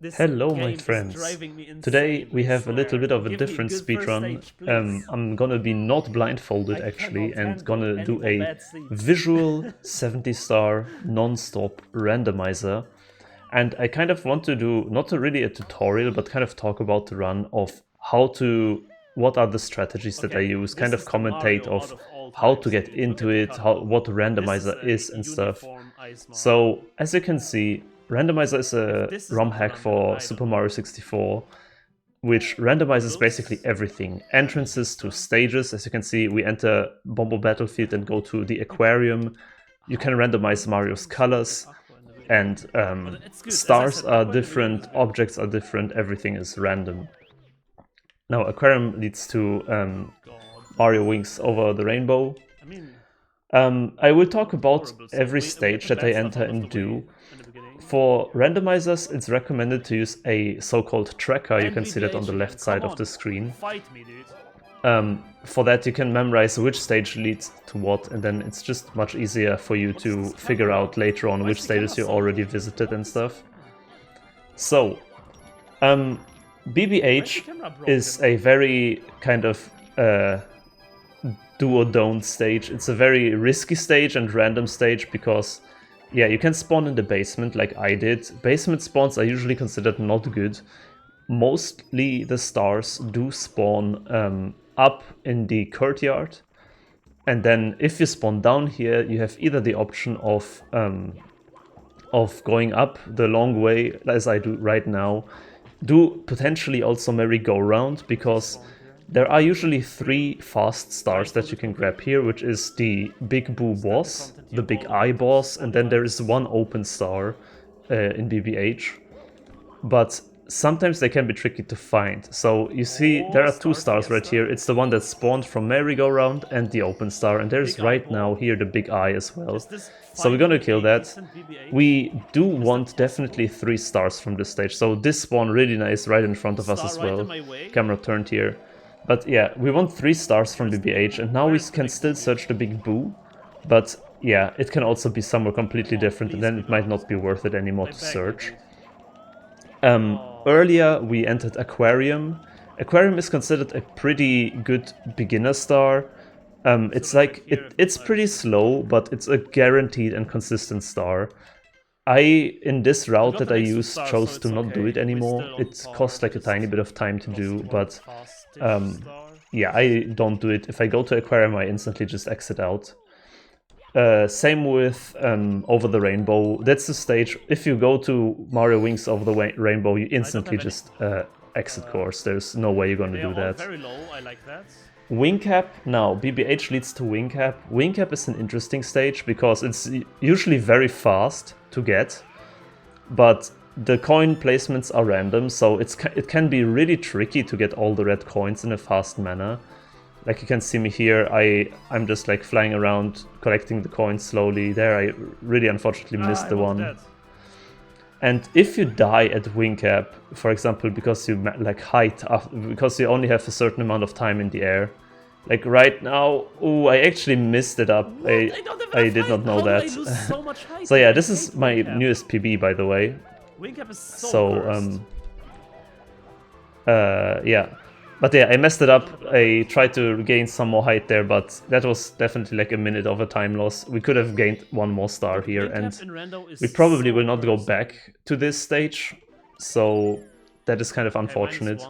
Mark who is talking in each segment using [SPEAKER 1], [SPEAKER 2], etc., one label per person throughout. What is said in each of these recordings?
[SPEAKER 1] Hello my friends, today we have a little bit of a different speedrun. I'm gonna be not blindfolded actually and gonna do a visual 70-star non-stop randomizer. And I kind of want to do, not really a tutorial, but kind of talk about the run of what are the strategies that I use, kind of commentate of how to get into it, what the randomizer is and stuff. So as you can see, Randomizer is a ROM hack for Super Mario 64, which randomizes basically everything. Entrances to stages, as you can see, we enter Bombo Battlefield and go to the aquarium. You can randomize Mario's colors, and stars are different, objects are different, everything is random. Now, aquarium leads to Mario Wings Over the Rainbow. I will talk about every stage that I enter and do. For randomizers, it's recommended to use a so-called tracker. You can see that on the left side of the screen. For that, you can memorize which stage leads to what, and then it's just much easier for you to figure out later on which stages you already visited and stuff. So, BBH is a very kind of do or don't stage. It's a very risky stage and random stage because, yeah, you can spawn in the basement like I did. Basement spawns are usually considered not good. Mostly the stars do spawn up in the courtyard. And then if you spawn down here, you have either the option of going up the long way, as I do right now, do potentially also merry-go-round, because there are usually 3 fast stars that you can grab here, which is the Big Boo boss, the Big Eye boss, and then there is 1 open star in BBH. But sometimes they can be tricky to find. So you see there are 2 stars right here. It's the one that spawned from merry-go-round and the open star, and there's right now here the Big Eye as well. So we're gonna kill that. We do want definitely 3 stars from this stage, so this spawn really nice right in front of us as well. Camera turned here. But yeah, we want 3 stars from BBH, and now we can still search the Big Boo. But yeah, it can also be somewhere completely different, and then it might not be worth it anymore to search. Earlier we entered Aquarium. Aquarium is considered a pretty good beginner star. It's like, it's pretty slow, but it's a guaranteed and consistent star. In this route that I used, chose to not do it anymore. It costs like a tiny bit of time to do, but yeah, I don't do it. If I go to Aquarium, I instantly just exit out. Same with Over the Rainbow. That's the stage. If you go to Mario Wings Over the Rainbow, you instantly just exit course. There's no way you're going to do that.
[SPEAKER 2] Very low. I like that.
[SPEAKER 1] Wing Cap, now BBH leads to Wing Cap. Wing Cap is an interesting stage because it's usually very fast to get, but the coin placements are random, so it can be really tricky to get all the red coins in a fast manner. Like you can see me here, I'm just like flying around collecting the coins slowly. There I really unfortunately missed the one. And if you die at Wing Cap, for example, because you like height, because you only have a certain amount of time in the air, like right now, oh, I actually missed it up. I did not know that. So yeah, this is my newest PB, by the way.
[SPEAKER 2] Wing Cap is so
[SPEAKER 1] yeah. But yeah, I messed it up. I tried to gain some more height there, but that was definitely like a minute of a time loss. We could have gained 1 more star here, and we probably will not go back to this stage, so that is kind of unfortunate.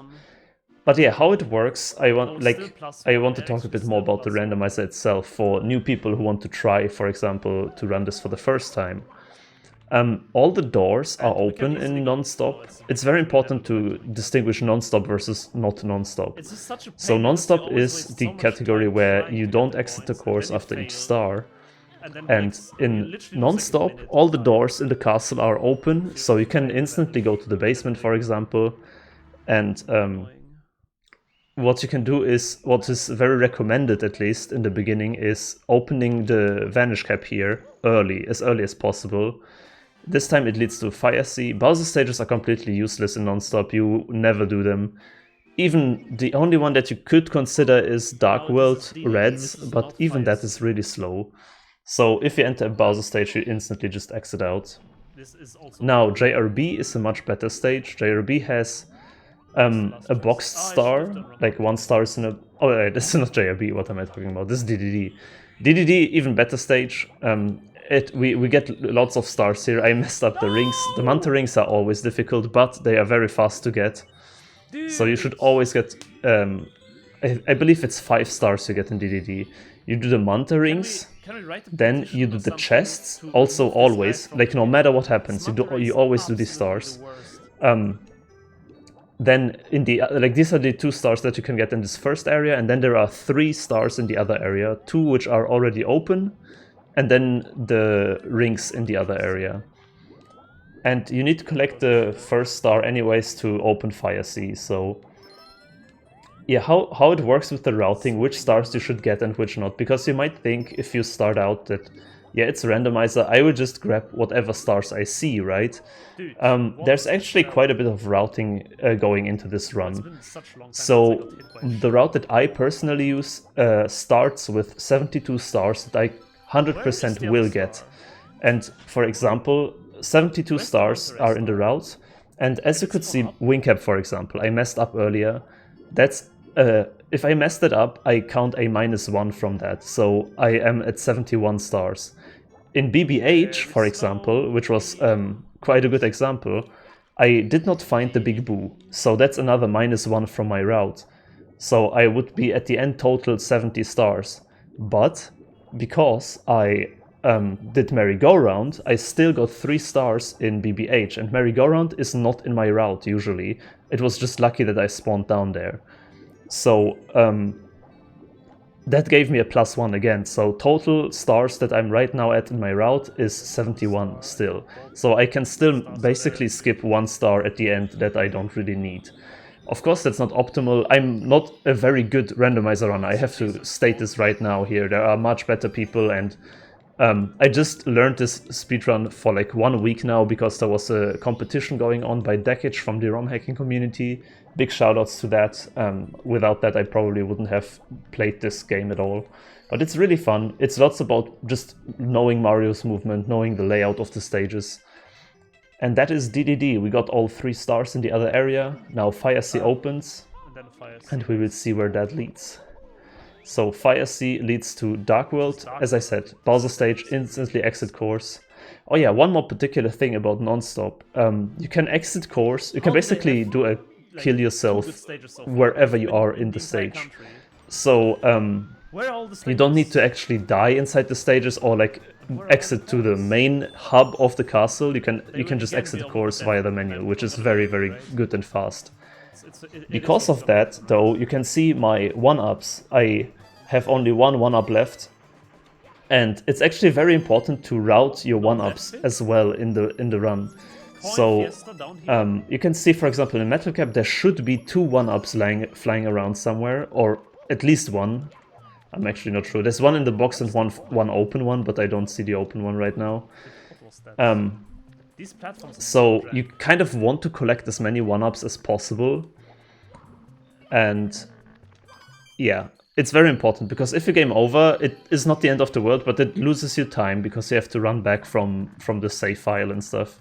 [SPEAKER 1] But yeah, how it works, I want to talk a bit more about the randomizer itself for new people who want to try, for example, to run this for the first time. All the doors are open in non-stop. It's very important to distinguish non-stop versus not non-stop. So non-stop is the category where you don't exit the course after each star. And in non-stop, all the doors in the castle are open, so you can instantly go to the basement, for example. And what you can do is, what is very recommended at least in the beginning, is opening the Vanish Cap here as early as possible. This time it leads to Fire Sea. Bowser stages are completely useless in non-stop, you never do them. Even the only one that you could consider is Dark World Reds, but even that is really slow. So if you enter a Bowser stage, you instantly just exit out.
[SPEAKER 2] this is also
[SPEAKER 1] Now JRB is a much better stage. JRB has a boxed star, like 1 star is in a... Oh, wait, this is not JRB, what am I talking about? This is DDD. DDD, even better stage. We get lots of stars here. I messed up the rings. The Manta rings are always difficult, but they are very fast to get. So you should always get... I believe it's 5 stars you get in DDD. You do the Manta rings, then you do the chests, also always, like no matter what happens, you always do these stars. Then in the like these are the 2 stars that you can get in this first area, and then there are 3 stars in the other area, 2 which are already open, and then the rings in the other area. And you need to collect the first star anyways to open Fire Sea. So yeah, how it works with the routing, which stars you should get and which not, because you might think if you start out that yeah, it's a randomizer, I will just grab whatever stars I see, right? There's actually quite a bit of routing going into this run. So the route that I personally use starts with 72 stars that I 100% will get. And for example, 72 stars are in the route. And as you could see, Wingcap, for example, I messed up earlier. That's if I messed it up, I count a -1 from that. So I am at 71 stars. In BBH, for example, which was quite a good example, I did not find the Big Boo. So that's another -1 from my route. So I would be at the end total 70 stars. But because I did merry-go-round, I still got 3 stars in BBH. And merry-go-round is not in my route usually. It was just lucky that I spawned down there. So that gave me a +1 again. So total stars that I'm right now at in my route is 71 still. So I can still basically skip 1 star at the end that I don't really need. Of course, that's not optimal. I'm not a very good randomizer runner. I have to state this right now here. There are much better people, and I just learned this speedrun for like 1 week now because there was a competition going on by Decage from the ROM hacking community. Big shoutouts to that. Without that, I probably wouldn't have played this game at all. But it's really fun. It's lots about just knowing Mario's movement, knowing the layout of the stages. And that is DDD. We got all 3 stars in the other area. Now Fire Sea opens, and we will see where that leads. So Fire Sea leads to Dark World. As I said, Bowser stage, instantly exit course. Oh yeah, one more particular thing about Nonstop. You can exit course. You can basically do a kill yourself wherever you are in the stage. So you don't need to actually die inside the stages or like exit to the main hub of the castle. You can just exit the course via the menu, which is very, very good and fast. Because of that, though, you can see my 1-ups. I have only one 1-up left, and it's actually very important to route your 1-ups as well in the run. So you can see, for example, in Metal Cap there should be 2 1-ups flying around somewhere, or at least 1. I'm actually not sure. There's 1 in the box and one open one, but I don't see the open one right now. So you kind of want to collect as many 1-ups as possible. And yeah, it's very important, because if you game over, it is not the end of the world, but it loses you time because you have to run back from the save file and stuff.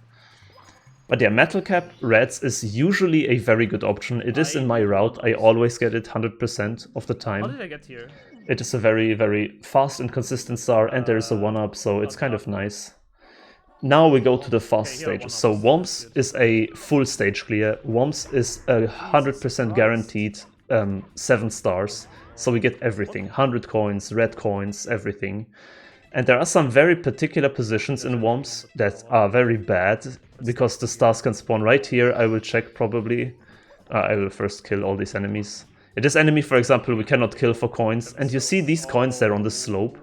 [SPEAKER 1] But yeah, Metal Cap Reds is usually a very good option. It is in my route. I always get it 100% of the time.
[SPEAKER 2] How did I get here?
[SPEAKER 1] It is a very, very fast and consistent star, and there is a 1-up, so it's kind of nice. Now we go to the fast stages. So Worms is a full stage clear. Worms is 100% guaranteed 7 stars. So we get everything, 100 coins, red coins, everything. And there are some very particular positions in Worms that are very bad, because the stars can spawn right here. I will check probably. I will first kill all these enemies. This enemy, for example, we cannot kill for coins. And you see these coins there on the slope.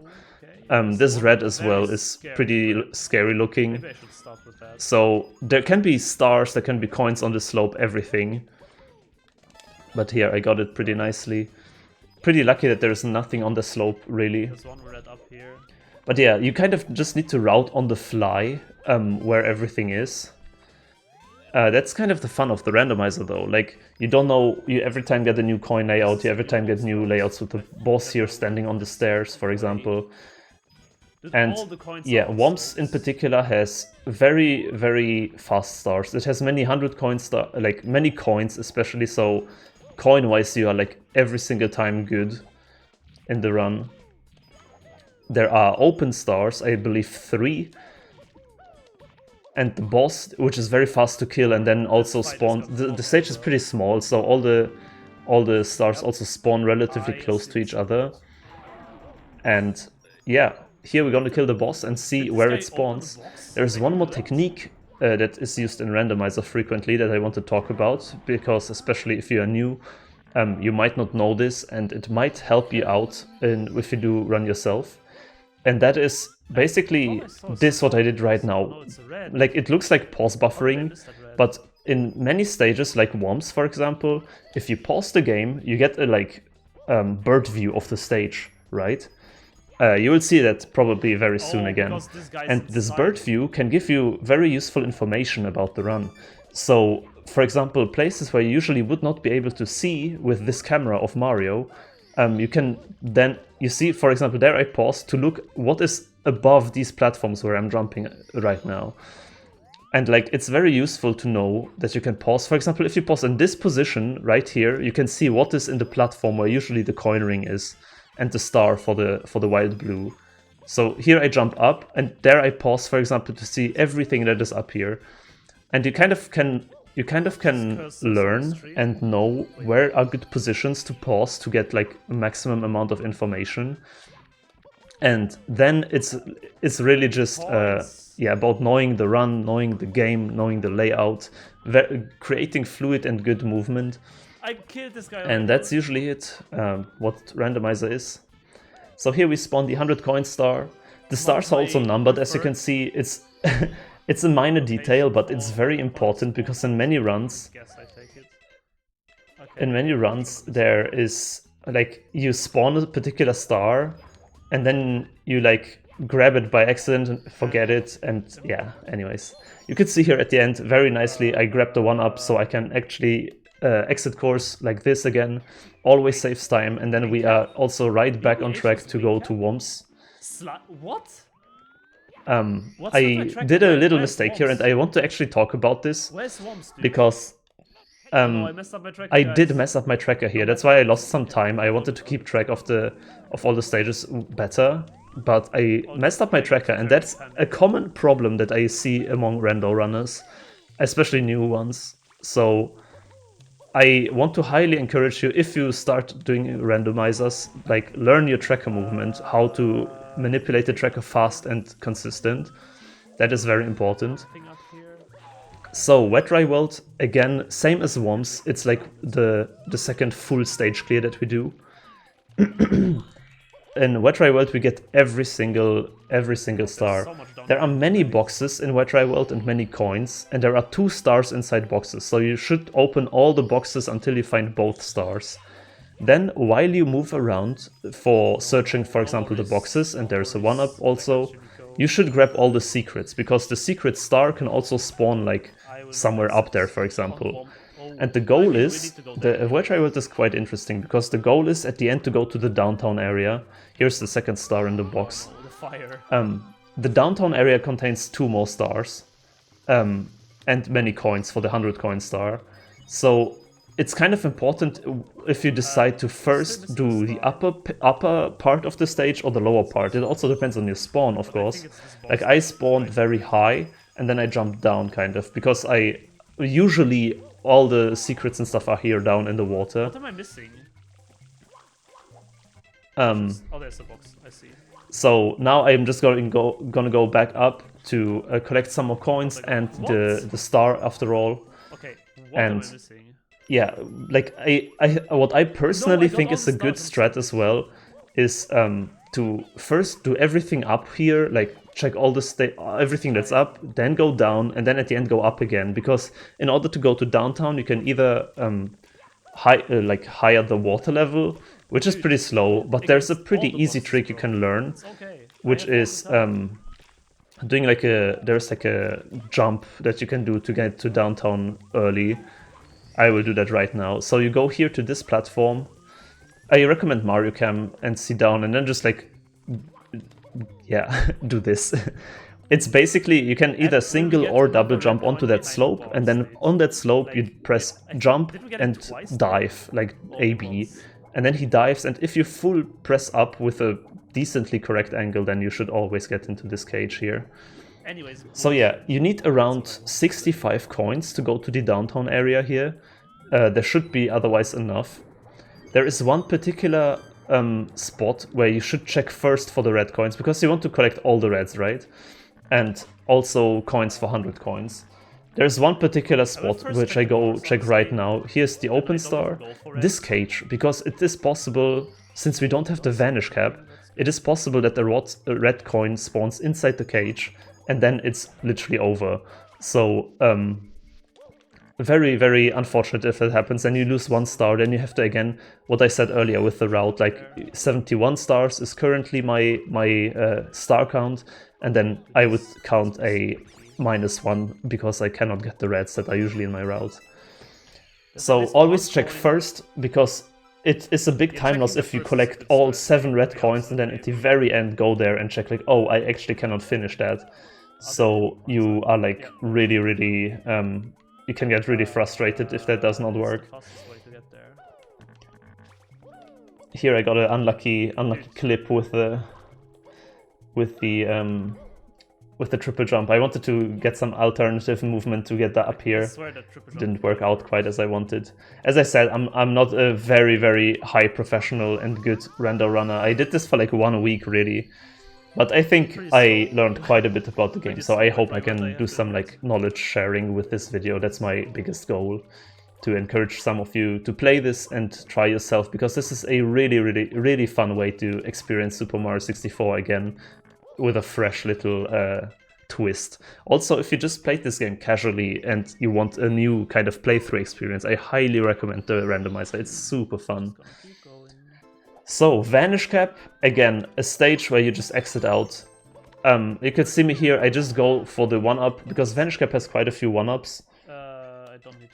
[SPEAKER 1] This red as well is pretty scary looking. So there can be stars, there can be coins on the slope, everything. But here I got it pretty nicely. Pretty lucky that there is nothing on the slope, really.
[SPEAKER 2] There's one red up here.
[SPEAKER 1] But yeah, you kind of just need to route on the fly where everything is. That's kind of the fun of the randomizer, though. Like, you don't know, you every time get a new coin layout, you every time get new layouts with the boss here standing on the stairs, for example. And
[SPEAKER 2] all the coins
[SPEAKER 1] yeah,
[SPEAKER 2] are on
[SPEAKER 1] Womps in
[SPEAKER 2] stars.
[SPEAKER 1] particular has very, very fast stars. It has many 100 coin star, like many coins especially, so coin-wise you are like every single time good in the run. There are open stars, I believe 3. And the boss, which is very fast to kill and then also spawns. The stage is pretty small, so all the stars also spawn relatively close to each other. And yeah, here we're gonna kill the boss and see where it spawns. There's one more technique that is used in Randomizer frequently that I want to talk about, because especially if you are new, you might not know this and it might help you out if you do run yourself. And that is basically this what I did right now. Like, it looks like pause buffering, but in many stages, like Womps for example, if you pause the game, you get a bird view of the stage, right? You will see that probably very soon again. And this bird view can give you very useful information about the run. So, for example, places where you usually would not be able to see with this camera of Mario, you can then, you see, for example, there I paused to look what is above these platforms where I'm jumping right now. And like, it's very useful to know that you can pause. For example, if you pause in this position right here, you can see what is in the platform where usually the coin ring is and the star for the wild blue. So here I jump up and there I pause, for example, to see everything that is up here. And you kind of can learn and know where are good positions to pause to get like a maximum amount of information. And then it's really just yeah, about knowing the run, knowing the game, knowing the layout, creating fluid and good movement.
[SPEAKER 2] I killed this guy.
[SPEAKER 1] And that's usually it, what Randomizer is. So here we spawn the 100 coin star. The stars are also numbered, as you can see. It's it's a minor detail, but it's very important because in many runs, there is like, you spawn a particular star and then you like grab it by accident and forget it, and yeah, anyways. You could see here at the end very nicely I grabbed the 1-up so I can actually exit course like this again. Always saves time, and then we are also right back on track to go to Womps.
[SPEAKER 2] What?
[SPEAKER 1] I did a little mistake here, and I want to actually talk about this because I did mess up my tracker here. That's why I lost some time. I wanted to keep track of all the stages better, but I messed up my tracker, and that's a common problem that I see among rando runners, especially new ones. So I want to highly encourage you, if you start doing randomizers, like, learn your tracker movement, how to manipulate the tracker fast and consistent. That is very important. So Wet Dry World, again, same as Womps. It's like the second full stage clear that we do. In Wet Dry World we get every single star. There are many boxes in Wet Dry World and many coins, and there are 2 stars inside boxes, so you should open all the boxes until you find both stars. Then, while you move around for searching, for example, the boxes, and there's a 1-up also, you should grab all the secrets, because the secret star can also spawn like somewhere up there, for example. And the goal is, the Wet Dry World is quite interesting, because the goal is at the end to go to the downtown area. Here's the second star in the box. The downtown area contains 2 more stars, and many coins for the 100 coin star. So it's kind of important if you decide to first do the upper part of the stage or the lower part. It also depends on your spawn, of course. Like, I spawned very high and then I jumped down, kind of, because I usually all the secrets and stuff are here down in the water.
[SPEAKER 2] What am I missing? Oh, there's a box. I see.
[SPEAKER 1] So now I'm just gonna go back up to collect some more coins and the star after all.
[SPEAKER 2] Okay. What am I missing?
[SPEAKER 1] Yeah, like what I personally think is a good strat as well is to first do everything up here, like check all everything that's up, then go down, and then at the end go up again. Because in order to go to downtown, you can either higher the water level, which is pretty slow, but there's a pretty easy trick you can learn, which is doing there's a jump that you can do to get to downtown early. I will do that right now. So you go here to this platform. I recommend Mario Cam and sit down and then just like yeah, do this. It's basically, you can either single or double jump onto that slope, and then on that slope you press jump and dive, like AB. And then he dives, and if you full press up with a decently correct angle, then you should always get into this cage here.
[SPEAKER 2] Anyways.
[SPEAKER 1] So yeah, you need around 65 coins to go to the downtown area here. There should be otherwise enough. There is one particular spot where you should check first for the red coins, because you want to collect all the reds, right? And also coins for 100 coins. There's one particular spot which I go check right now. Here's the open star. This cage, because it is possible, since we don't have the vanish cap, it is possible that the red coin spawns inside the cage, and then it's literally over. So, very, very unfortunate if it happens. Then you lose 1 star, then you have to, again, what I said earlier with the route, like 71 stars is currently my star count, and then I would count a -1 because I cannot get the reds that are usually in my route. So always check first, because it is a big time loss if you collect all 7 red coins and then at the very end go there and check like, oh, I actually cannot finish that. So you are like really, really, you can get really frustrated if that does not work. Here I got an unlucky clip with the triple jump. I wanted to get some alternative movement to get that up here. Didn't work out quite as I wanted. As I said, I'm not a very, very high professional and good rando runner. I did this for like 1 week really. But I think I learned quite a bit about the game, so I hope I can do some like knowledge sharing with this video. That's my biggest goal, to encourage some of you to play this and try yourself, because this is a really, really, really fun way to experience Super Mario 64 again, with a fresh little twist. Also, if you just played this game casually and you want a new kind of playthrough experience, I highly recommend the randomizer. It's super fun. So, Vanish Cap, again, a stage where you just exit out. You can see me here, I just go for the 1-up, because Vanish Cap has quite a few 1-ups.
[SPEAKER 2] I don't need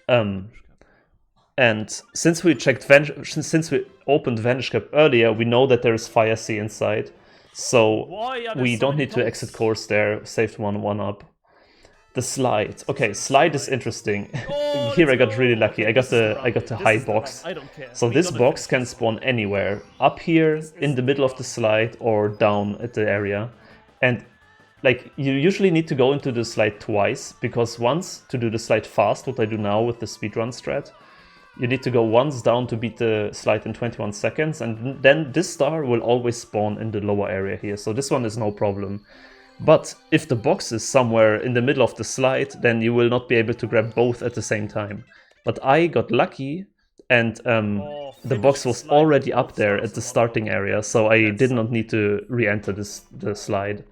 [SPEAKER 1] and since we opened Vanish Cap earlier, we know that there is Fire Sea inside. So we don't need to exit course there, saved 1-up. The slide. Okay, slide is interesting. Here I got really lucky. I got the high box. So this box can spawn anywhere. Up here, in the middle of the slide, or down at the area. And like, you usually need to go into the slide twice, because once to do the slide fast, what I do now with the speedrun strat, you need to go once down to beat the slide in 21 seconds, and then this star will always spawn in the lower area here. So this one is no problem. But if the box is somewhere in the middle of the slide, then you will not be able to grab both at the same time. But I got lucky, and the box was already up there at the starting area, so I did not need to re-enter the slide.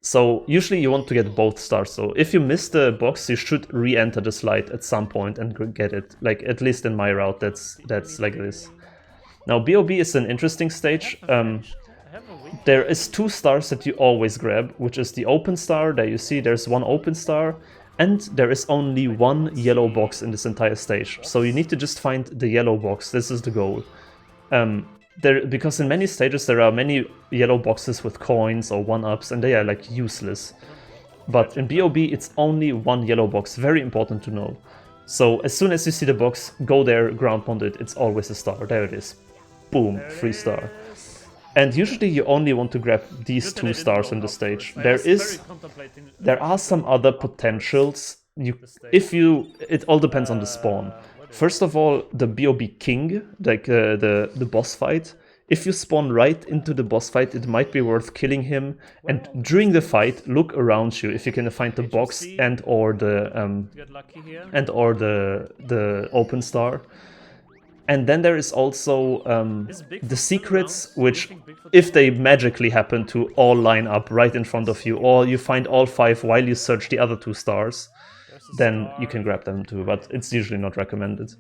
[SPEAKER 1] So usually you want to get both stars, so if you miss the box, you should re-enter the slide at some point and get it. Like, at least in my route, that's like this. Now, BOB is an interesting stage. There is 2 stars that you always grab, which is the open star. There you see there's 1 open star, and there is only 1 yellow box in this entire stage. So you need to just find the yellow box. This is the goal. Because in many stages there are many yellow boxes with coins or 1-ups, and they are like useless. But in BOB it's only 1 yellow box, very important to know. So as soon as you see the box, go there, ground pound it, it's always a star. There it is. Boom, free star. And usually you only want to grab these 2 stars in the stage. There are some other potentials. It all depends on the spawn. First of all, the BOB King, like the boss fight. If you spawn right into the boss fight, it might be worth killing him. And during the fight, look around you if you can find the box and or the open star. And then there is also the secrets, which, if they magically happen to all line up right in front of you, or you find all 5 while you search the other 2 stars, then you can grab them too, but it's usually not recommended.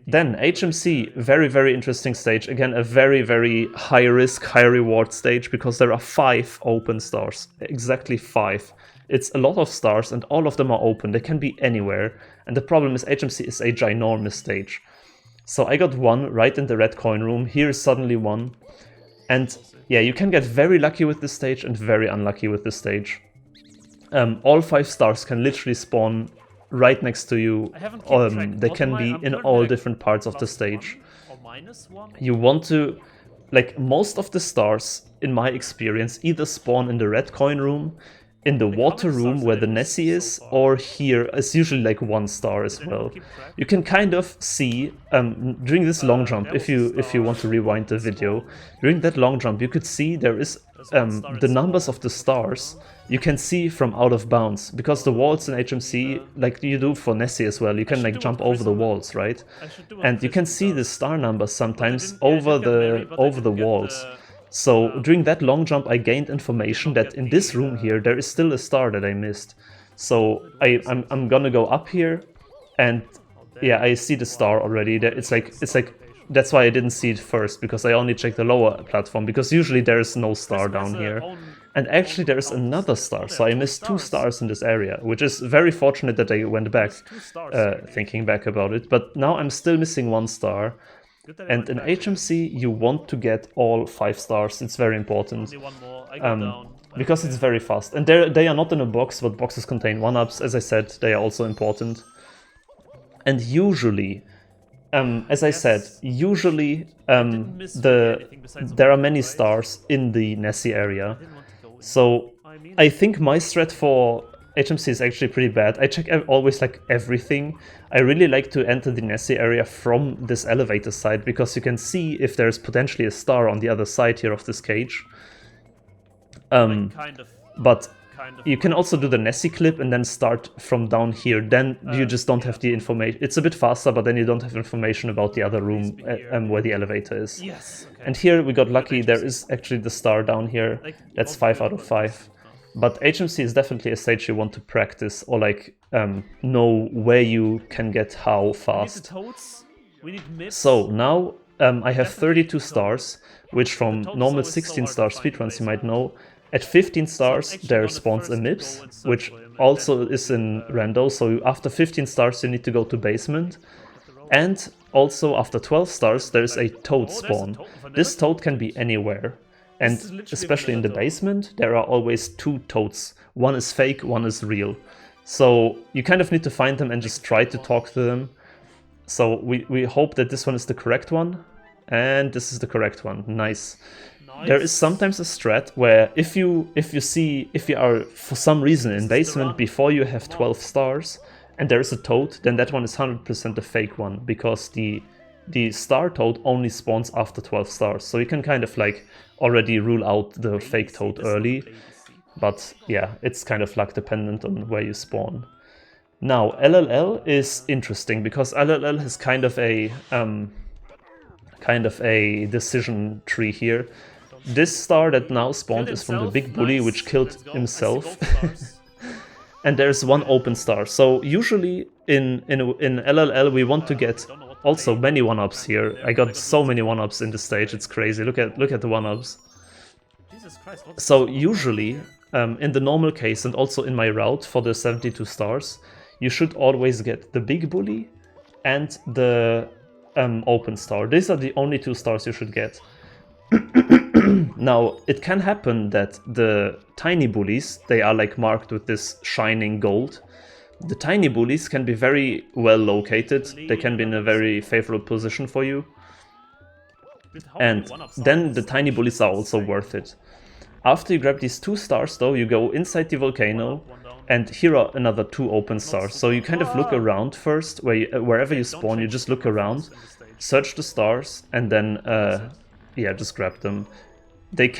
[SPEAKER 1] Then HMC, very, very interesting stage. Again, a very, very high risk, high reward stage, because there are 5 open stars. Exactly 5. It's a lot of stars and all of them are open. They can be anywhere. And the problem is HMC is a ginormous stage. So I got 1 right in the red coin room. Here is suddenly 1. And yeah, you can get very lucky with this stage and very unlucky with this stage. All 5 stars can literally spawn right next to you. They can be in all different parts of the stage. You want to, like, most of the stars, in my experience, either spawn in the red coin room, in the water room where the Nessie is, or here. It's usually like 1 star as well. You can kind of see during this long jump, if you want to rewind the video, during that long jump you could see there is the numbers of the stars you can see from out of bounds, because the walls in HMC, like you do for Nessie as well, you can like jump over the walls, right? And you can see the star numbers sometimes over the walls. So during that long jump I gained information that in this room here there is still a star that I missed. So I'm gonna go up here, and yeah, I see the star already. It's like that's why I didn't see it first, because I only checked the lower platform, because usually there is no star down here. And actually there is another star, so I missed 2 stars in this area, which is very fortunate that I went back, thinking back about it. But now I'm still missing 1 star. And in HMC, you want to get all 5 stars. It's very important, because it's very fast. And they are not in a box, but boxes contain 1-ups. As I said, they are also important. And usually, as I said, usually there are many stars in the Nessie area. So I think my strat for HMC is actually pretty bad. I check always like everything. I really like to enter the Nessie area from this elevator side, because you can see if there's potentially a star on the other side here of this cage. But you can also do the Nessie clip and then start from down here. Then you just don't have the information. It's a bit faster, but then you don't have information about the other room where the elevator is. And here we got lucky. There is actually the star down here. That's 5 out of 5. But HMC is definitely a stage you want to practice, or like know where you can get how fast. So now I have 32 stars, which from normal 16-star speedruns you might know. At 15 stars there spawns a MIPS, which also is in rando, so after 15 stars you need to go to basement. And also after 12 stars there is a toad spawn. This toad can be anywhere. And especially in the basement, there are always 2 toads. One is fake, one is real. So you kind of need to find them and just try to talk to them. So we hope that this one is the correct one. And this is the correct one. Nice. There is sometimes a strat where if you are for some reason in basement before you have 12 stars and there is a toad, then that one is 100% a fake one, because the star toad only spawns after 12 stars. So you can kind of like already rule out the fake toad early. But yeah, it's kind of luck dependent on where you spawn. Now LLL is interesting, because LLL has kind of a decision tree here. This star that now spawned is from the big bully, which killed himself. And there's 1 open star. So usually in LLL we want to get also many 1-ups here. I got so many 1-ups in this stage, it's crazy. Look at the 1-ups. So usually in the normal case, and also in my route for the 72 stars, you should always get the big bully and the open star. These are the only 2 stars you should get. Now, it can happen that the tiny bullies, they are like marked with this shining gold. The tiny bullies can be very well located. They can be in a very favorable position for you. And then the tiny bullies are also worth it. After you grab these 2 stars though, you go inside the volcano, and here are another 2 open stars. So you kind of look around first, wherever you spawn, you just look around, search the stars, and then yeah, just grab them. They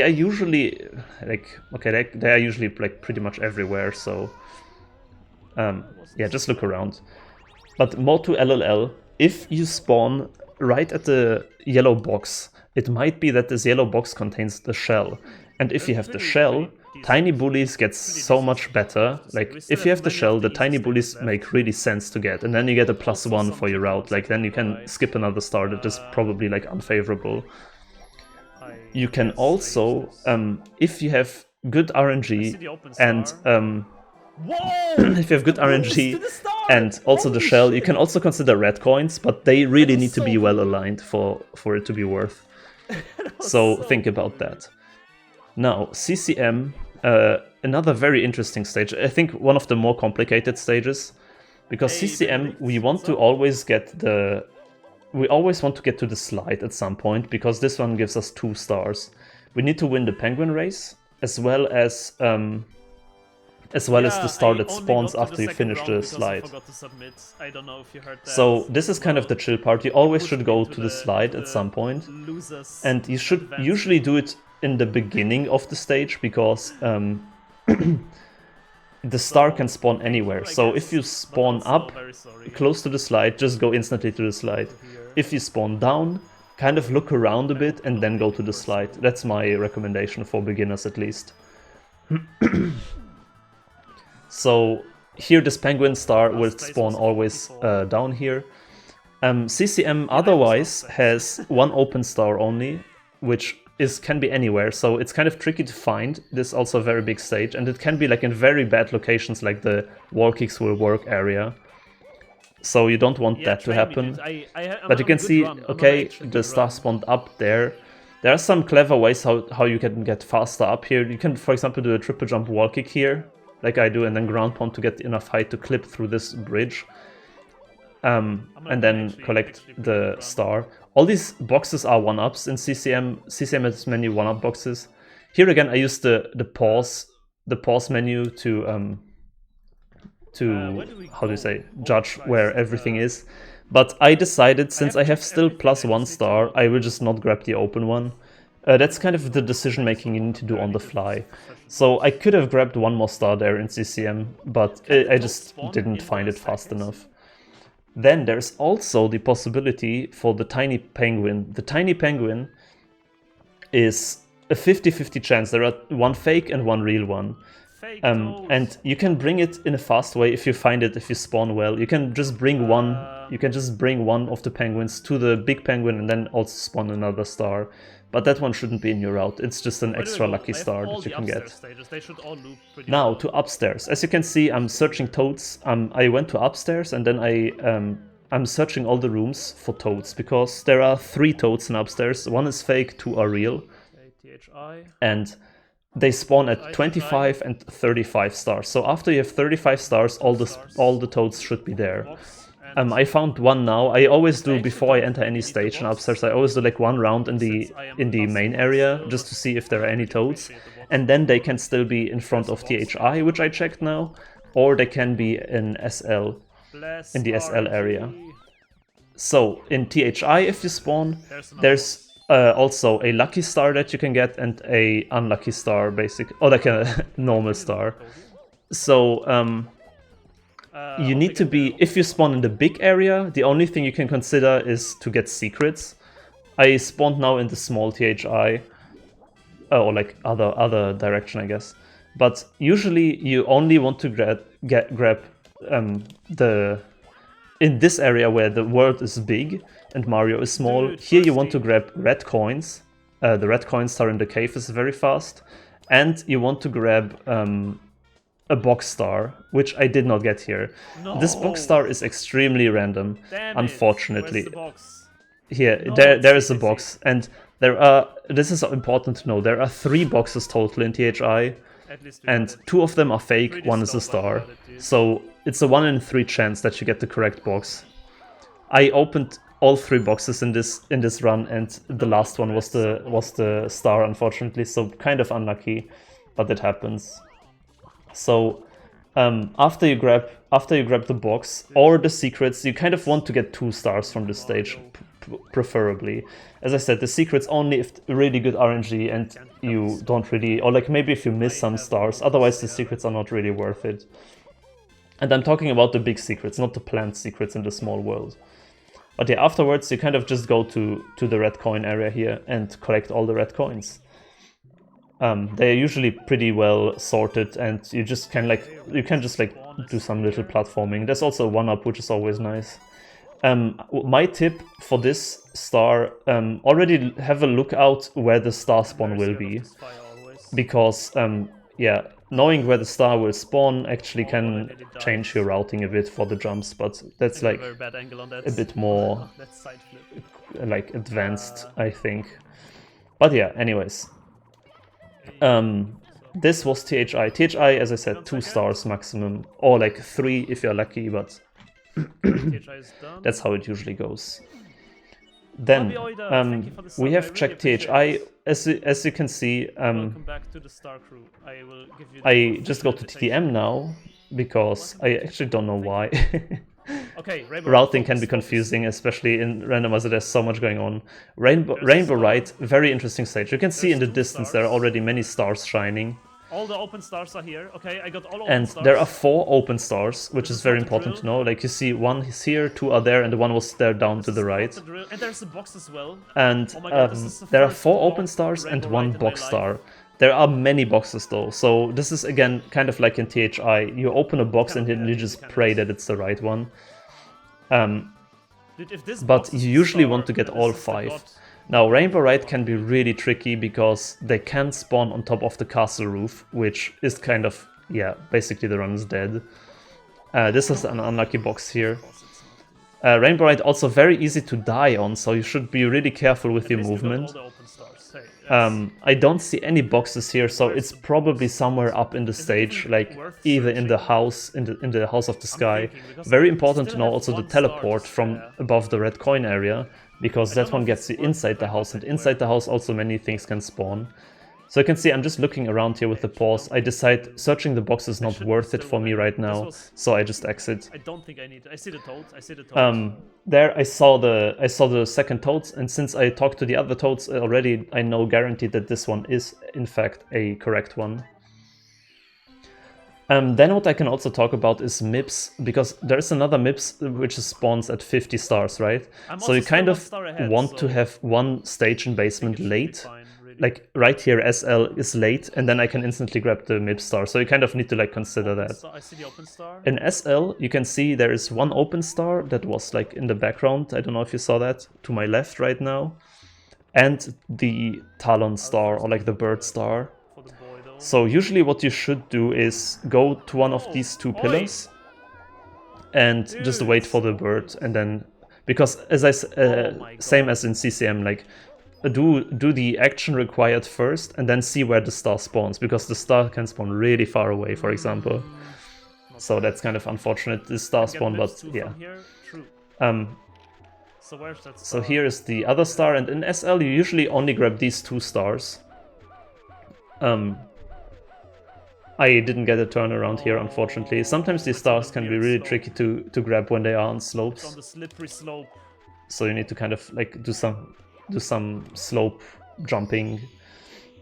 [SPEAKER 1] are usually like, okay, they are usually like pretty much everywhere, so yeah, just look around. But more to LLL, if you spawn right at the yellow box, it might be that this yellow box contains the shell. And if you have the shell, tiny bullies get so much better. Like, if you have the shell, the tiny bullies make really sense to get. And then you get a +1 for your route. Like, then you can skip another star that is probably like unfavorable. You can also, if you have good RNG and if you have good RNG and also the shell, you can also consider red coins, but they really need to be well aligned for it to be worth. So think about that. Now, CCM, another very interesting stage. I think one of the more complicated stages, because CCM we want to always get the. We always want to get to the slide at some point, because this one gives us 2 stars. We need to win the penguin race, as well as the star that spawns after you finish the slide.
[SPEAKER 2] I don't know if you heard that.
[SPEAKER 1] So this is kind of the chill part. You always should go to the slide at some point, and you should usually do it in the beginning of the stage, because the star can spawn anywhere. So if you spawn up close to the slide, just go instantly to the slide. If you spawn down, kind of look around a bit and then go to the slide. That's my recommendation for beginners at least. So here this penguin star will spawn always down here. CCM otherwise has 1 open star only, which can be anywhere, so it's kind of tricky to find. This is also a very big stage, and it can be like in very bad locations, like the wall kicks will work area. So you don't want that to happen. But you can see, okay, the star spawned up there. There are some clever ways how you can get faster up here. You can, for example, do a triple jump wall kick here, like I do, and then ground pound to get enough height to clip through this bridge. And then collect the star. All these boxes are 1-ups in CCM. CCM has many 1-up boxes. Here again, I use the pause menu to how do you say, judge where everything is. But I decided, since I have still +1 star, I will just not grab the open one. That's kind of the decision making you need to do on the fly. So I could have grabbed 1 more star there in CCM, but I just didn't find it fast enough. Then there's also the possibility for the tiny penguin. The tiny penguin is a 50-50 chance. There are 1 fake and 1 real one. And you can bring it in a fast way if you find it, if you spawn well. You can just bring one of the penguins to the big penguin and then also spawn another star. But that one shouldn't be in your route. It's just an extra lucky star that you can get. Now to upstairs. As you can see, I'm searching toads. I went to upstairs and then I'm searching all the rooms for toads, because there are 3 toads in upstairs. 1 is fake, 2 are real. And they spawn at 25 and 35 stars. So after you have 35 stars, all the toads should be there. I found 1 now. I always do, before I enter any stage in upstairs, I always do like 1 round in the main area, just to see if there are any toads. And then they can still be in front of THI, which I checked now, or they can be in SL, in the SL area. So in THI, if you spawn, there's also a lucky star that you can get and a unlucky star, or like a normal star. So you need to be, if you spawn in the big area, the only thing you can consider is to get secrets. I spawned now in the small THI, or like other direction, I guess. But usually you only want to grab in this area where the world is big and Mario is small. Here you want to grab red coins. The red coins are in the cave, is very fast. And you want to grab a box star, which I did not get here. No. This box star is extremely random, unfortunately. Here, there is a box, and there are, this is important to know, there are 3 boxes total in THI, and 2 of them are fake, 1 is a star. So it's a 1 in 3 chance that you get the correct box. I opened all 3 boxes in this run, and the last one was the star, unfortunately, so kind of unlucky, but it happens. So after you grab the box or the secrets, you kind of want to get 2 stars from this stage, preferably. As I said, the secrets only if really good RNG and you don't really, or like maybe if you miss some stars, otherwise the secrets are not really worth it. And I'm talking about the big secrets, not the planned secrets in the small world. But yeah, afterwards you kind of just go to the red coin area here and collect all the red coins. They are usually pretty well sorted, and you just can just do some little platforming. There's also 1-up, which is always nice. My tip for this star, already have a look out where the star spawn will be, because yeah, knowing where the star will spawn actually can change your routing a bit for the jumps, but that's like a bit more like advanced, I think. But yeah, anyways. This was THI. THI, as I said, 2 stars maximum, or like 3 if you're lucky, but that's how it usually goes. Then we have checked THI. As you can see,
[SPEAKER 2] welcome back to the Star Crew.
[SPEAKER 1] I just go to TTM now because I actually don't know why.
[SPEAKER 2] Okay,
[SPEAKER 1] routing can be confusing, especially in Randomizer. There's so much going on. Rainbow Ride, very interesting stage. You can see in the distance there are already many stars shining.
[SPEAKER 2] All the open stars are here. Okay, I got all open
[SPEAKER 1] and
[SPEAKER 2] stars.
[SPEAKER 1] There are 4 open stars, which is very important to know. Like you see, 1 is here, 2 are there, and the 1 was there down to the right.
[SPEAKER 2] And there's a box as well.
[SPEAKER 1] And there are 4 open stars and 1 box star. There are many boxes though, so this is again kind of like in THI. You open a box and then you just pray that it's the right one. But you usually want to get all 5. Now, Rainbow Ride can be really tricky because they can spawn on top of the castle roof, which is kind of, yeah, basically the run is dead. This is an unlucky box here. Rainbow Ride also very easy to die on, so you should be really careful with your movement. I don't see any boxes here, so it's probably somewhere up in the stage, like either in the house, in the house of the sky. Very important to know also the teleport from above the red coin area, because that one gets you inside the house, and inside the house also many things can spawn. So you can see I'm just looking around here with the pause. I decide searching the box is not worth it for me right now, so I just exit.
[SPEAKER 2] I don't think I need to. I see the toads. I see the toads.
[SPEAKER 1] There I saw the second toads, and since I talked to the other toads already, I know guaranteed that this one is in fact a correct one. Then what I can also talk about is MIPS, because there's another MIPS which spawns at 50 stars, right? So you kind of want to have one stage in basement late. Like right here SL is late, and then I can instantly grab the MIPS star. So you kind of need to like consider that.
[SPEAKER 2] I see the open star.
[SPEAKER 1] In SL you can see there is one open star that was like in the background. I don't know if you saw that, to my left right now. And the Talon star, or like the bird star. So usually what you should do is go to one of these 2 pillars and just wait for the bird, and then, because as I same as in CCM, like do the action required first and then see where the star spawns, because the star can spawn really far away, for example. So that's kind of unfortunate, this star spawn, but yeah.
[SPEAKER 2] So where's that star?
[SPEAKER 1] So here is the other star, and in SL you usually only grab these 2 stars. I didn't get a turnaround here, unfortunately. Sometimes these stars can be really tricky to grab when they are on slopes.
[SPEAKER 2] On the slippery slope.
[SPEAKER 1] So you need to kind of like do some slope jumping.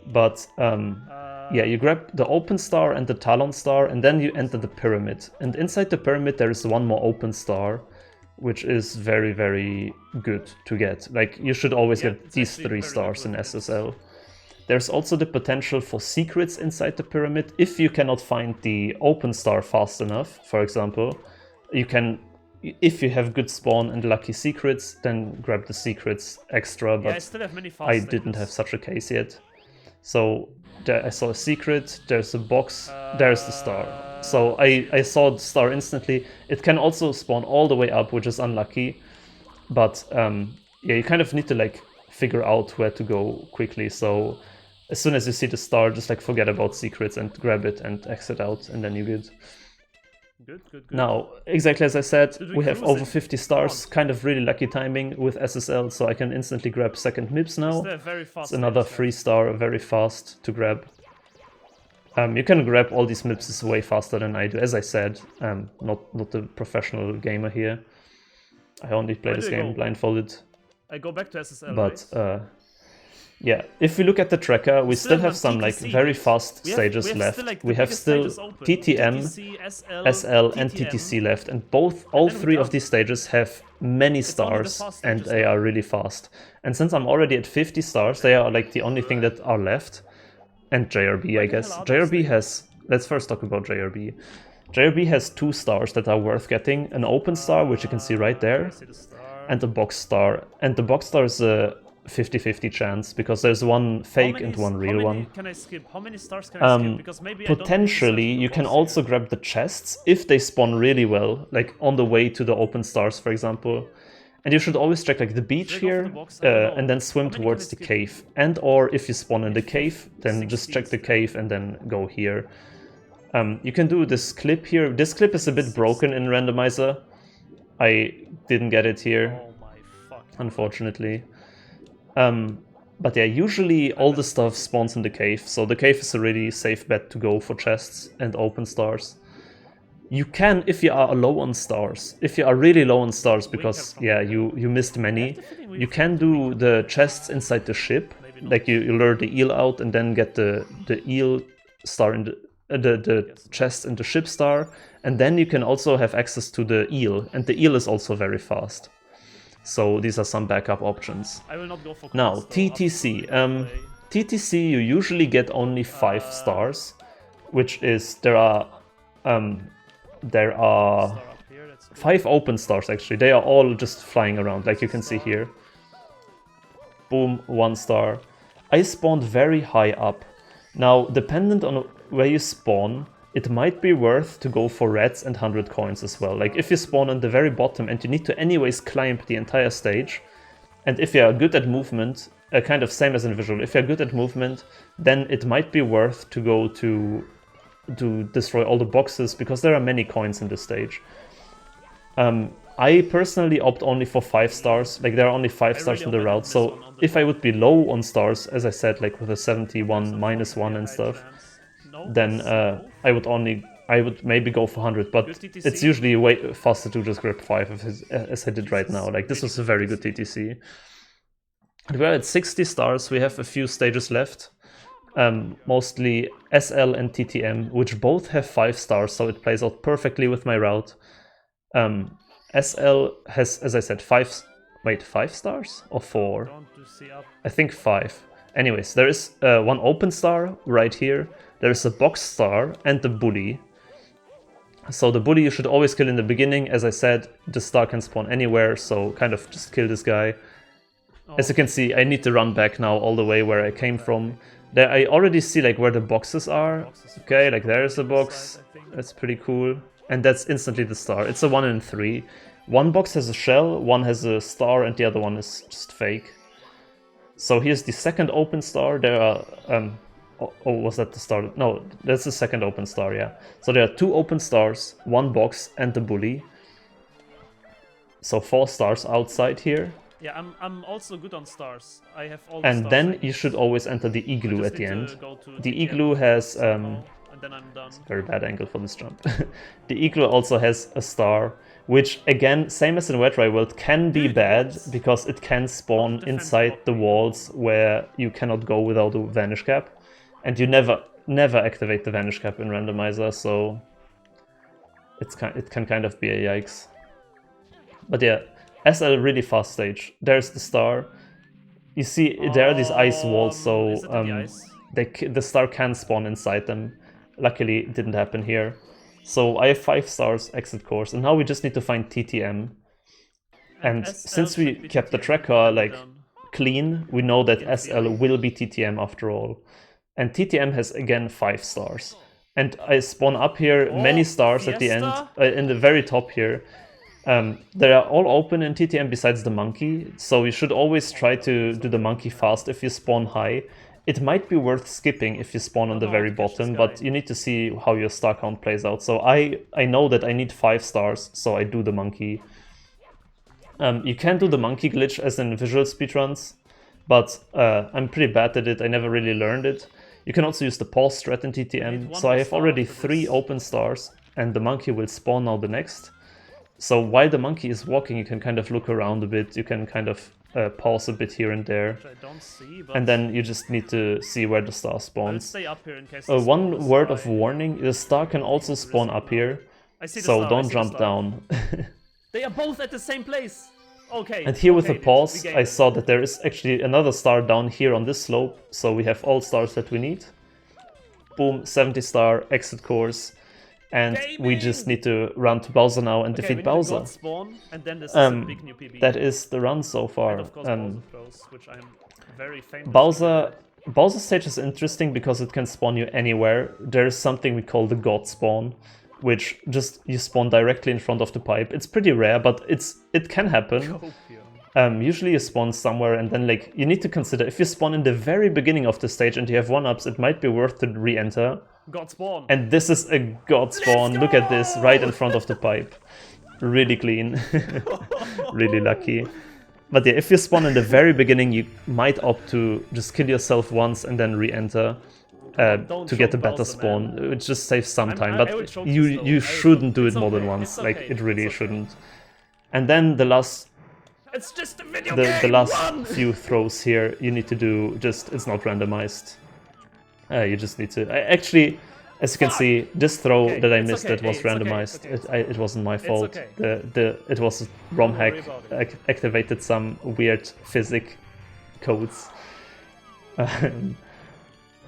[SPEAKER 1] But yeah, you grab the open star and the Talon star, and then you enter the pyramid. And inside the pyramid there is one more open star, which is very, very good to get. Like you should always get these 3 stars in SSL. There's also the potential for secrets inside the pyramid. If you cannot find the open star fast enough, for example, you can, if you have good spawn and lucky secrets, then grab the secrets extra, but
[SPEAKER 2] I still have many fast
[SPEAKER 1] I didn't have such a case yet. So there I saw a secret, there's a box, there's the star. So I saw the star instantly. It can also spawn all the way up, which is unlucky, but yeah, you kind of need to like figure out where to go quickly. So as soon as you see the star, just like forget about secrets and grab it and exit out, and then you're good.
[SPEAKER 2] Good.
[SPEAKER 1] Now, exactly as I said, we have over 50 stars, kind of really lucky timing with SSL, so I can instantly grab second MIPS now. It's another 3 star, very fast to grab. You can grab all these MIPS way faster than I do, as I said. Not the professional gamer here. I only play this game blindfolded.
[SPEAKER 2] I go back to SSL,
[SPEAKER 1] but
[SPEAKER 2] right?
[SPEAKER 1] yeah, if we look at the tracker, we still have some like very fast stages left. We have still TTM, SL and TTC left, and all 3 of these stages have many stars, and they are really fast. And since I'm already at 50 stars, they are like the only thing that are left. And JRB, I guess. JRB has, let's first talk about JRB. JRB has 2 stars that are worth getting, an open star, which you can see right there, and a box star. And the box star is a 50-50 chance, because there's one fake and one real one.
[SPEAKER 2] Can I skip? How many stars can I skip? Because maybe
[SPEAKER 1] potentially you can also grab the chests if they spawn really well, like on the way to the open stars, for example. And you should always check like the beach here, and then swim towards the cave. And or if you spawn in the cave, then just check the cave and then go here. You can do this clip here. This clip is a bit broken in Randomizer. I didn't get it here, unfortunately. But yeah, usually all the stuff spawns in the cave, so the cave is a really safe bet to go for chests and open stars. You can, if you are low on stars, if you are really low on stars, because yeah, you missed many, you can do the chests inside the ship, like you lure the eel out and then get the eel star in the chest in the ship star, and then you can also have access to the eel, and the eel is also very fast. So these are some backup options.
[SPEAKER 2] I will not go for
[SPEAKER 1] now, TTC. TTC you usually get only 5 stars, which is there are 5 open stars actually. They are all just flying around, like you can see here. Boom, 1 star. I spawned very high up. Now, dependent on where you spawn, it might be worth to go for reds and 100 coins as well. Like if you spawn on the very bottom and you need to anyways climb the entire stage, and if you are good at movement, kind of same as in visual, if you're good at movement, then it might be worth to go to destroy all the boxes, because there are many coins in this stage. I personally opt only for 5 stars, like there are only 5 stars in the route, so if I would be low on stars, as I said, like with a 71, -1 and stuff, then I would maybe go for 100, but it's usually way faster to just grab 5 as I did right now. Like this was a very good TTC. We're at 60 stars, we have a few stages left, mostly SL and TTM, which both have 5 stars, so it plays out perfectly with my route. SL has, as I said, 5 stars or 4? I think 5. Anyways, there is 1 open star right here. There is a box star and the bully. So the bully you should always kill in the beginning. As I said, the star can spawn anywhere, so kind of just kill this guy. As you can see, I need to run back now all the way where I came from. There I already see like where the boxes are. Okay, like there's the box. That's pretty cool. And that's instantly the star. It's a 1 in 3. 1 box has a shell, 1 has a star, and the other one is just fake. So here's the second open star. There are oh, was that the star? No, that's the second open star, yeah. So there are 2 open stars, 1 box, and the bully. So 4 stars outside here.
[SPEAKER 2] Yeah, I'm also good on stars. I have all
[SPEAKER 1] the stars. And then you
[SPEAKER 2] need.
[SPEAKER 1] Should always enter the igloo at the end. The igloo has
[SPEAKER 2] and then I'm done.
[SPEAKER 1] Very bad angle for this jump. The igloo also has a star, which again, same as in Wet Dry World, can be bad because it can spawn inside the walls where you cannot go without a vanish cap, and you never activate the vanish cap in Randomizer, so it can kind of be a yikes. But yeah, SL really fast stage. There's the star. You see, there are these ice walls, so the star can spawn inside them. Luckily, it didn't happen here. So I have 5 stars exit course, and now we just need to find TTM. And since we kept the tracker like clean, we know that SL will be TTM after all. And TTM has again 5 stars. And I spawn up here many stars at the end, in the very top here. They are all open in TTM besides the monkey, so you should always try to do the monkey fast if you spawn high. It might be worth skipping if you spawn on the very bottom, but you need to see how your star count plays out. So I know that I need 5 stars, so I do the monkey. You can do the monkey glitch as in visual speedruns, but I'm pretty bad at it. I never really learned it. You can also use the pause strat in TTM. So I have already 3 open stars, and the monkey will spawn now the next. So while the monkey is walking, you can kind of look around a bit. You can kind of pause a bit here and there.
[SPEAKER 2] Which I don't see, but
[SPEAKER 1] and then you just need to see where the star spawns.
[SPEAKER 2] Stay up here in case
[SPEAKER 1] one word of warning, the star can also spawn up here, so don't jump down.
[SPEAKER 2] They are both at the same place! Okay.
[SPEAKER 1] And here with the pause, I saw that there is actually another star down here on this slope, so we have all stars that we need. Boom, 70 star, exit course. And we just need to run to Bowser now and defeat Bowser.
[SPEAKER 2] Spawn, and then this is a big new PB.
[SPEAKER 1] That is the run so far.
[SPEAKER 2] And of course Bowser throws, which I'm very famous
[SPEAKER 1] Bowser stage is interesting because it can spawn you anywhere. There is something we call the God spawn, which just you spawn directly in front of the pipe. It's pretty rare, but it can happen. Usually you spawn somewhere, and then like you need to consider if you spawn in the very beginning of the stage and you have 1-ups, it might be worth to re-enter.
[SPEAKER 2] God spawn.
[SPEAKER 1] And this is a god spawn. Look at this, right in front of the pipe. Really clean. Really lucky. But yeah, if you spawn in the very beginning, you might opt to just kill yourself once and then re-enter to get a better spawn. It just saves some time, but you shouldn't do it more than once. Like, it really shouldn't. And then the last...
[SPEAKER 2] It's just a video
[SPEAKER 1] the last few throws here, you need to do just... It's not randomized. You just need to... Actually, as you can see, this throw that I missed that was randomized. It wasn't my fault. It was romhack activated some weird physics codes.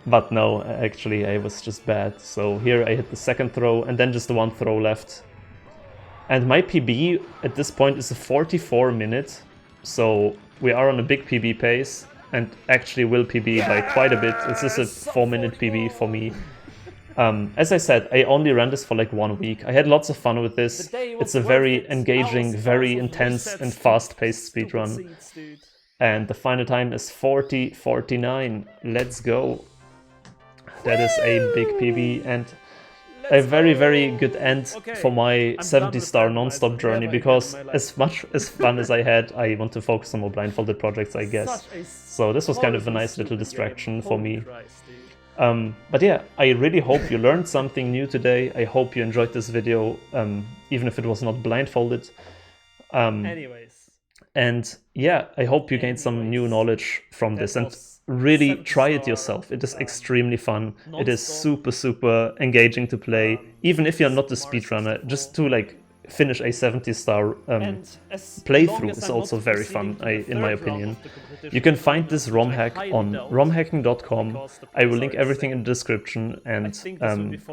[SPEAKER 1] But no, actually I was just bad. So here I hit the second throw and then just the one throw left. And my PB at this point is a 44 minute. So we are on a big PB pace and actually will PB by quite a bit. It's just a 4-minute PB for me. As I said, I only ran this for like 1 week. I had lots of fun with this. It's a very engaging, very intense and fast-paced speedrun. And the final time is 40:49. Let's go. That is a big PB and a very, very good end for my 70-star non-stop journey, because as much as fun as I had, I want to focus on more blindfolded projects, I guess. So this was kind of a nice little distraction for me. But yeah, I really hope you learned something new today. I hope you enjoyed this video, even if it was not blindfolded. And yeah, I hope you gained some new knowledge from this and really try it yourself. It is extremely fun. It is super, super engaging to play. Even if you're not a speedrunner, just to like finish a 70-star playthrough is also very fun, in my opinion. You can find this ROM hack on romhacking.com. I will link everything in the description, and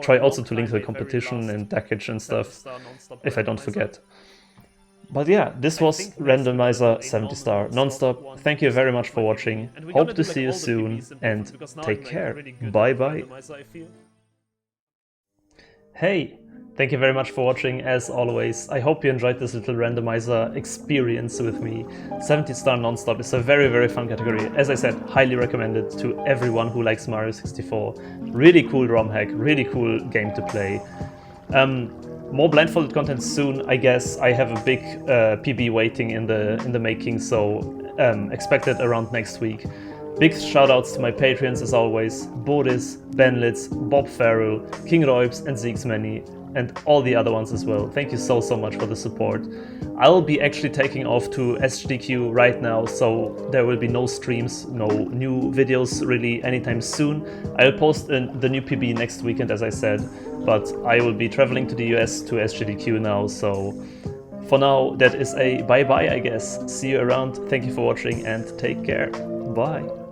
[SPEAKER 1] try also to link the competition and package and stuff, if I don't forget. But yeah, this was Randomizer 70-star Nonstop. Thank you very much for watching. Hope to see you soon, and take care. Bye bye. Hey! Thank you very much for watching, as always. I hope you enjoyed this little randomizer experience with me. 70-star Nonstop is a very, very fun category. As I said, highly recommended to everyone who likes Mario 64. Really cool ROM hack, really cool game to play. More blindfolded content soon, I guess. I have a big PB waiting in the making, so expect it around next week. Big shoutouts to my Patreons as always: Boris, Benlitz, Farrell, KingReubs and ZXMany, and all the other ones as well. Thank you so much for the support. I'll be actually taking off to SGDQ right now, so there will be no streams, no new videos really anytime soon. I'll post the new PB next weekend, as I said, but I will be traveling to the US to SGDQ now, so for now that is a bye-bye, I guess. See you around, thank you for watching and take care. Bye.